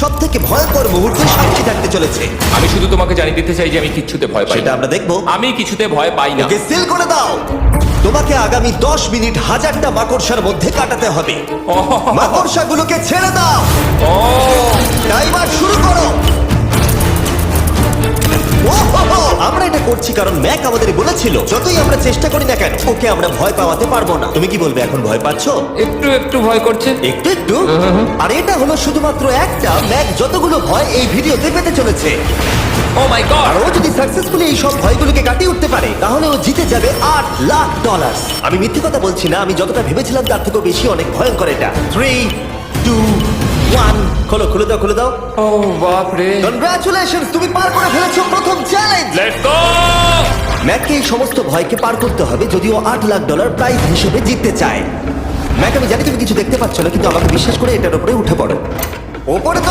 সব থেকে ভয়ঙ্কর মুহূর্তে সাক্ষী থাকতে চলেছে। আমি শুধু তোমাকে জানিয়ে দিতে চাই যে আমি কিচ্ছুতে ভয় পাই সেটা না। আমরা দেখবো। আমি কিছুতে ভয় পাই না। ওকে সিল করে দাও। তোমাকে আগামী 10 মিনিট 1000টা মাকড়সার মধ্যে কাটাতে হবে। মাকড়সাগুলোকে ছেড়ে দাও। ও টাইমার শুরু করো। ওহো! আমরা এটা করছি কারণ ম্যাক আমাদের বলেছিল যতই আমরা চেষ্টা করি না কেন ওকে আমরা ভয় পাওয়াতে পারবো না। তুমি কি বলবে, এখন ভয় পাচ্ছো? একটু একটু ভয় করছে। একটু একটু। আর এটা হলো শুধুমাত্র একটা। ম্যাক যতগুলো ভয় এই ভিডিওতে পেতে চলেছে, ও মাই গড। আর ও যদি সাকসেসফুলি এই সব ভয়গুলোকে কাটিয়ে উঠতে পারে তাহলে ও জিতে যাবে $8,00,000। আমি মিথ্যে কথা বলছি না, আমি যতটা ভেবেছিলাম তার থেকেও বেশি অনেক ভয়ঙ্কর এটা। 3, 2, 1 খোলো, খুলে দাও, খুলে দাও। ও বাপ রে। কনগ্রাচুলেশনস, তুমি পার করে ফেলেছো প্রথম চ্যালেঞ্জ। Let's go. ম্যাককে এই সমস্ত ভয়কে পার করতে হবে যদিও $8,00,000 প্রাইজ হিসেবে জিততে চায়। ম্যাক, আমি জানি তুমি কিছু দেখতে পাচ্ছ না, কিন্তু আমাকে বিশ্বাস করে এটার উপরে উঠে পড়ো। ওপরে তো